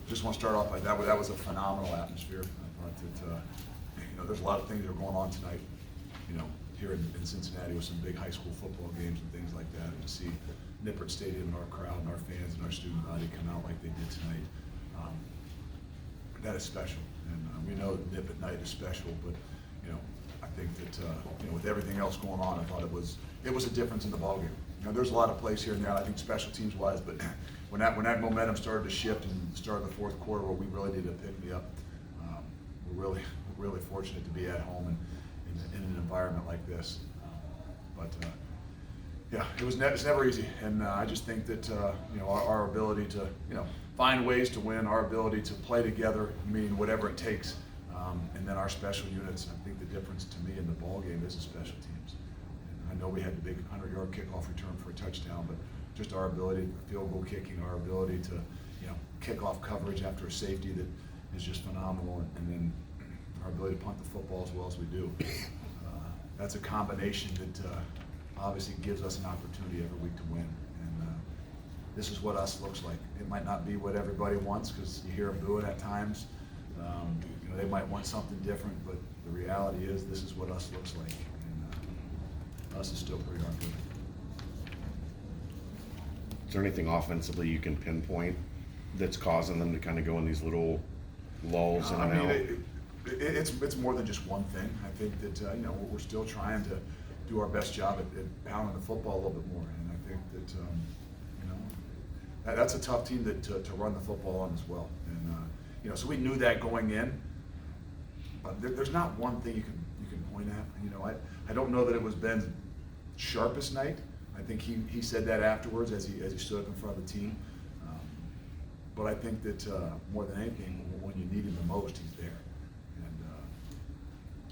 just want to start off like that. That was a phenomenal atmosphere. I thought that, there's a lot of things that are going on tonight, here in Cincinnati with some big high school football games and things like that. And to see Nippert Stadium and our crowd and our fans and our student body come out like they did tonight, that is special. And we know that Nippert night is special, but, I think that, with everything else going on, I thought it was a difference in the ballgame. There's a lot of plays here and there, I think special teams wise, but when that momentum started to shift and started the fourth quarter where we really needed to pick me up, we're really fortunate to be at home and in an environment like this. Yeah, it's never easy, and I just think that our ability to find ways to win, our ability to play together, meaning whatever it takes, and then our special units. I think the difference to me in the ball game is the special teams. And I know we had the big 100-yard kickoff return for a touchdown, but just our ability, field goal kicking, our ability to kick off coverage after a safety that is just phenomenal, and then our ability to punt the football as well as we do. That's a combination that obviously gives us an opportunity every week to win. And this is what us looks like. It might not be what everybody wants, because you hear them booing at times. They might want something different, but the reality is this is what us looks like. And us is still pretty darn good. Is there anything offensively you can pinpoint that's causing them to kind of go in these little lulls in and out? It's more than just one thing. I think that we're still trying to do our best job at pounding the football a little bit more, and I think that that's a tough team to run the football on as well. And so we knew that going in, but there's not one thing you can point at. I don't know that it was Ben's sharpest night. I think he said that afterwards as he stood up in front of the team. But I think that more than anything, when you need him the most, he's there.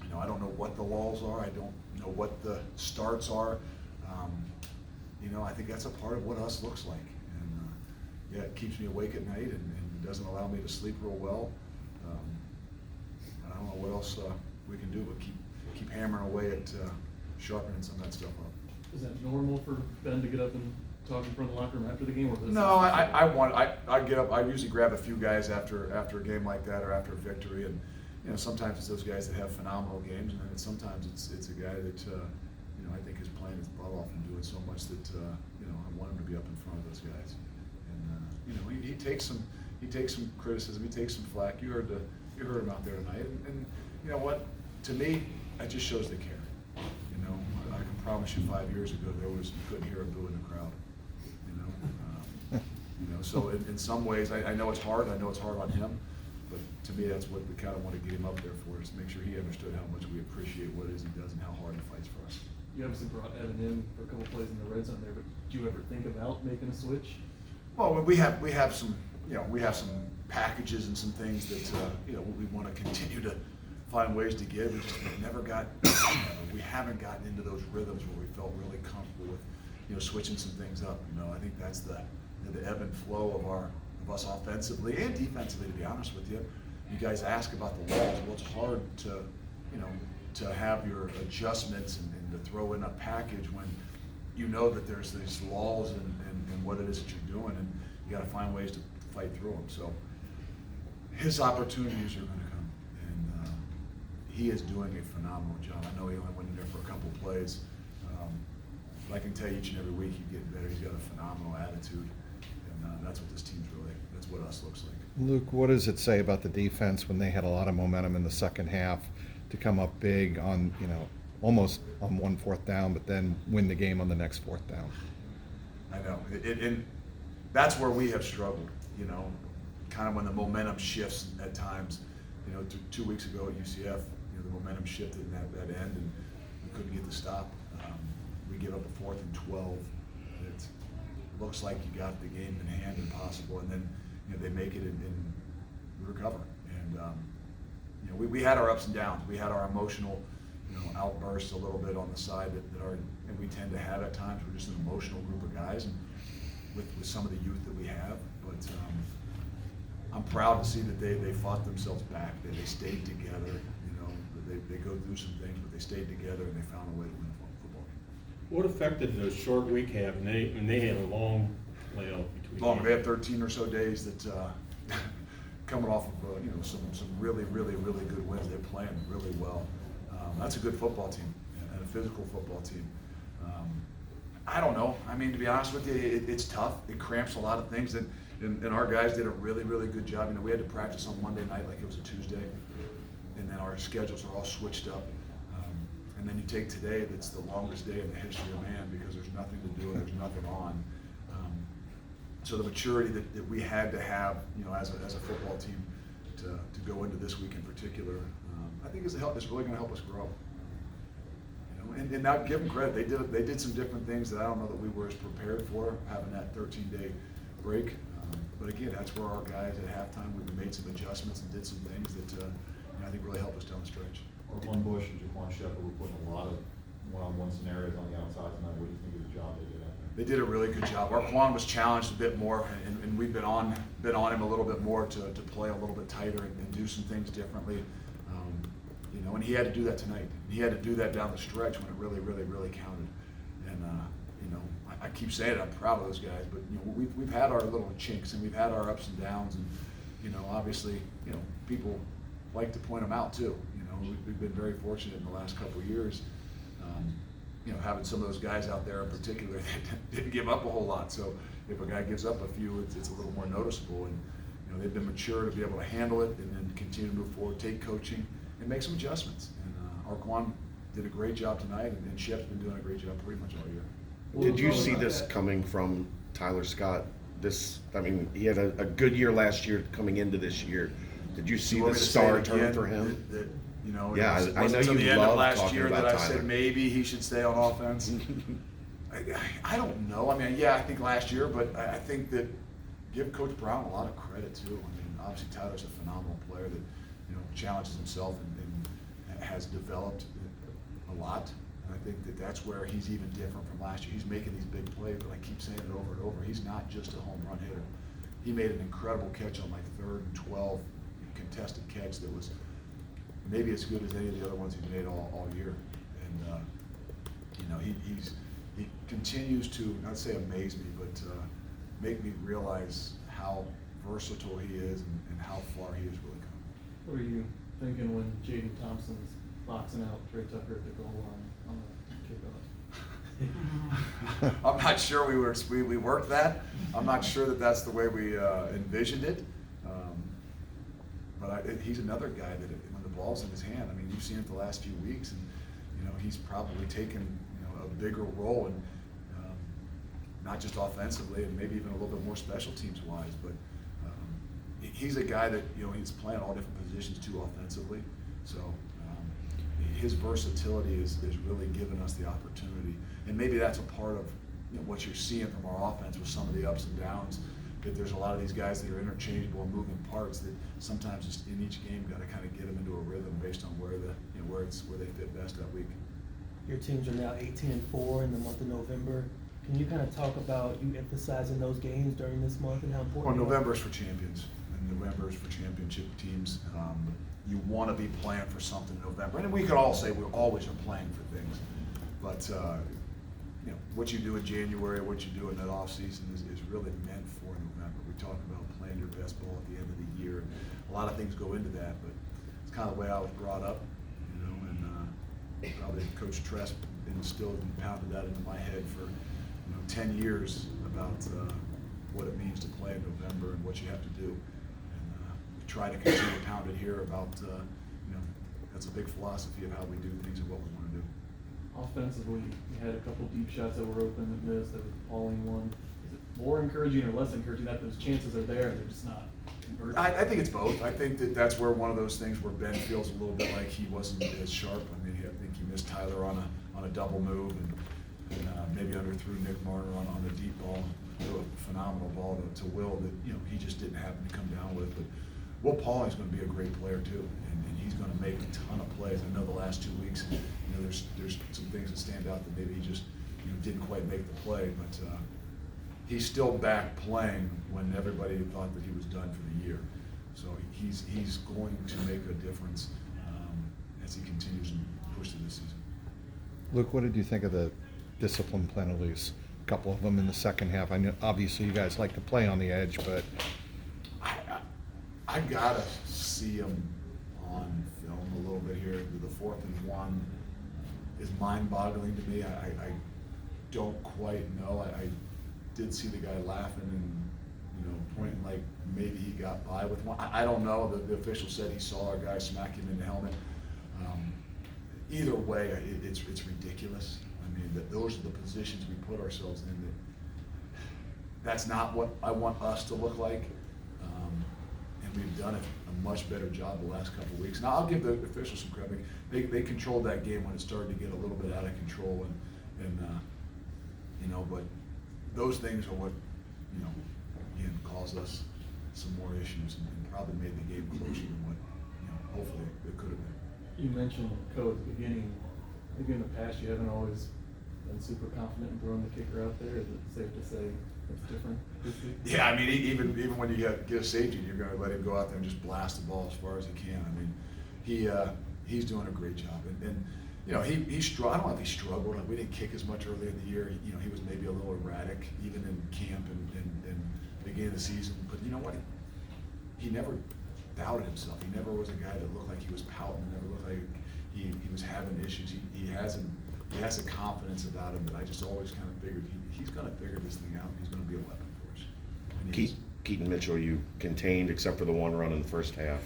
And I don't know what the walls are. I don't know what the starts are. I think that's a part of what us looks like. And it keeps me awake at night and doesn't allow me to sleep real well. I don't know what else we can do but keep hammering away at sharpening some of that stuff up. Is that normal for Ben to get up and talk in front of the locker room after the game? Or No, I get up. I usually grab a few guys after a game like that or after a victory, and sometimes it's those guys that have phenomenal games, and then sometimes it's a guy that I think is playing his butt off and doing so much that I want him to be up in front of those guys. And he takes some criticism, he takes some flack. You heard him out there tonight, and you know what? To me, that just shows they care. I can promise you 5 years ago you couldn't hear a boo in the crowd. So in some ways, I know it's hard. I know it's hard on him, but to me, that's what we kind of want to get him up there for, is to make sure he understood how much we appreciate what it is he does and how hard he fights for us. You obviously brought Evan in for a couple plays in the red zone there, but do you ever think about making a switch? Well, we have some packages and some things that we want to continue to find ways to get. We haven't gotten into those rhythms where we felt really comfortable with switching some things up. I think that's the ebb and flow of us offensively and defensively. To be honest with you, you guys ask about the walls. Well, it's hard to have your adjustments and to throw in a package when that there's these laws and what it is that you're doing, and you got to find ways to fight through them. So his opportunities are going to come, and he is doing a phenomenal job. I know he only went in there for a couple of plays, but I can tell you each and every week he's getting better. He's got a phenomenal attitude, and that's what this team's that's what us looks like. Luke, what does it say about the defense when they had a lot of momentum in the second half to come up big on, almost on 1 4th down, but then win the game on the next 4th down? I know, and that's where we have struggled, kind of when the momentum shifts at times. 2 weeks ago at UCF, the momentum shifted in that end, and we couldn't get the stop. We give up a 4th and 12. It looks like you got the game in hand and possible, and then they make it and we recover. And we had our ups and downs. We had our emotional outbursts a little bit on the side and we tend to have at times. We're just an emotional group of guys, and with some of the youth that we have. But I'm proud to see that they fought themselves back. That they stayed together. They go through some things, but they stayed together and they found a way to win the football game. What effect did the short week have? And they had a long layoff between. Long. They had 13 or so days that coming off of some really good wins. They're playing really well. That's a good football team and a physical football team. I don't know. I mean, to be honest with you, it's tough. It cramps a lot of things, and our guys did a really good job. We had to practice on Monday night like it was a Tuesday, and then our schedules are all switched up. And then you take today, that's the longest day in the history of man because there's nothing to do and there's nothing on. So the maturity that we had to have, as a football team to go into this week in particular, I think is really going to help us grow. And now give them credit. They did some different things that I don't know that we were as prepared for, having that 13-day break. But again, that's where our guys at halftime, we made some adjustments and did some things that I think really helped us down the stretch. Orquan Bush and Jaquan Shepard were putting a lot of one-on-one scenarios on the outside tonight. What do you think of the job they did out there? They did a really good job. Orquan was challenged a bit more, and we've been on him a little bit more to play a little bit tighter and do some things differently. And he had to do that tonight. He had to do that down the stretch when it really counted. And I keep saying it, I'm proud of those guys, but we've had our little chinks and we've had our ups and downs, and obviously people like to point them out too. We've been very fortunate in the last couple of years, having some of those guys out there in particular that didn't give up a whole lot. So if a guy gives up a few, it's a little more noticeable, and they've been mature to be able to handle it and then continue to move forward, take coaching, and make some adjustments. And Orquan did a great job tonight, and Shep's been doing a great job pretty much all year. Did you see this coming from Tyler Scott? He had a good year last year coming into this year. Did you see the star turn for him? Yeah, I know until you the end of love last talking year about that I Tyler. said maybe he should stay on offense. I don't know. I think last year, but I think that give Coach Brown a lot of credit too. Obviously Tyler's a phenomenal player that challenges himself and has developed a lot. And I think that's where he's even different from last year. He's making these big plays, but I keep saying it over and over. He's not just a home run hitter. He made an incredible catch on 3rd and 12 contested catch that was maybe as good as any of the other ones he's made all year. And he continues to, not say amaze me, but make me realize how versatile he is and how far he has really come. What were you thinking when Jaden Thompson's boxing out Trey Tucker at the goal line on the kickoff? I'm not sure we worked that. I'm not sure that's the way we envisioned it. But he's another guy that when the ball's in his hand, you've seen it the last few weeks, and he's probably taken a bigger role, and not just offensively, and maybe even a little bit more special teams wise. But he's a guy that he's playing all different positions too offensively. So his versatility is really given us the opportunity, and maybe that's a part of what you're seeing from our offense with some of the ups and downs. That there's a lot of these guys that are interchangeable and moving parts that sometimes just in each game got to kind of get them into a rhythm based on where they fit best that week. Your teams are now 18-4 in the month of November. Can you kind of talk about you emphasizing those games during this month and how important? Well, November is for champions, and November is for championship teams. You want to be playing for something in November, and we could all say we always are playing for things, but what you do in January, what you do in that off season is really meant for November. We talk about playing your best ball at the end of the year. A lot of things go into that, but it's kind of the way I was brought up, and probably Coach Tress instilled and pounded that into my head for 10 years about what it means to play in November and what you have to do. And we try to continue to pound it here about that's a big philosophy of how we do things and what we want to do. Offensively, you had a couple deep shots that were open that missed. There was a falling one. Is it more encouraging or less encouraging that those chances are there and they're just not converted? I think it's both. I think that's where one of those things where Ben feels a little bit like he wasn't as sharp. I think he missed Tyler on a double move and maybe underthrew Nick Marner on a deep ball. Threw a phenomenal ball to Will that he just didn't happen to come down with. But Will Pauling's going to be a great player too, and he's going to make a ton of plays. I know the last 2 weeks, there's some things that stand out that maybe he just didn't quite make the play, but he's still back playing when everybody thought that he was done for the year. So he's going to make a difference as he continues to push through this season. Luke, what did you think of the discipline penalties? A couple of them in the second half. I know obviously you guys like to play on the edge, but I gotta see him on film a little bit here. The 4th and 1 is mind-boggling to me. I don't quite know. I did see the guy laughing and, pointing like maybe he got by with one. I don't know. The official said he saw our guy smack him in the helmet. Either way, it's ridiculous. I mean, those are the positions we put ourselves in. That's not what I want us to look like. And we've done a much better job the last couple of weeks. Now, I'll give the officials some credit. They controlled that game when it started to get a little bit out of control, but those things are what, again, caused us some more issues and probably made the game closer than what, hopefully it could have been. You mentioned code at the beginning. Maybe in the past you haven't always been super confident in throwing the kicker out there. Is it safe to say it's different this week? Yeah, I mean, even when you get a safety, you're going to let him go out there and just blast the ball as far as he can. I mean, he's doing a great job, and I don't know if he struggled. We didn't kick as much earlier in the year. He was maybe a little erratic, even in camp and beginning of the season. But you know what? He never doubted himself. He never was a guy that looked like he was pouting. He never looked like he was having issues. He has a confidence about him that I just always kind of figured he's going to figure this thing out. He's going to be a weapon for us. And Keaton Mitchell, you contained except for the one run in the first half.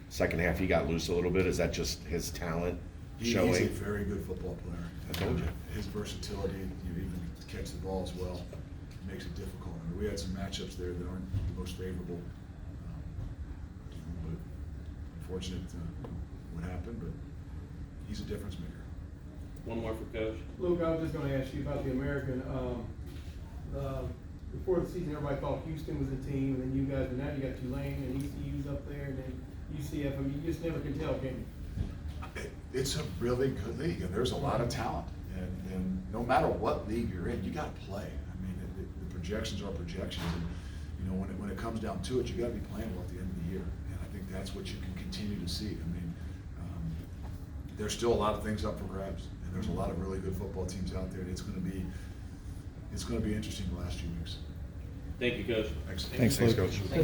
Second half, he got loose a little bit. Is that just his talent showing? He's a very good football player. I told you. His versatility, even to catch the ball as well, makes it difficult. I mean, we had some matchups there that aren't the most favorable. But unfortunate what happened, but he's a difference maker. One more for Coach. Luke, I was just gonna ask you about the American. Before the season, everybody thought Houston was a team, and then you guys, and now you got Tulane and ECU's up there, and then UCF. I mean, you just never can tell, can you? It's a really good league, and there's a lot of talent. And no matter what league you're in, you got to play. I mean, the projections are projections. And, when it comes down to it, you got to be playing well at the end of the year. And I think that's what you can continue to see. I mean, there's still a lot of things up for grabs, and there's a lot of really good football teams out there. And it's going to be interesting the last few weeks. Thank you, Coach. Excellent. Thanks, Luke. Coach.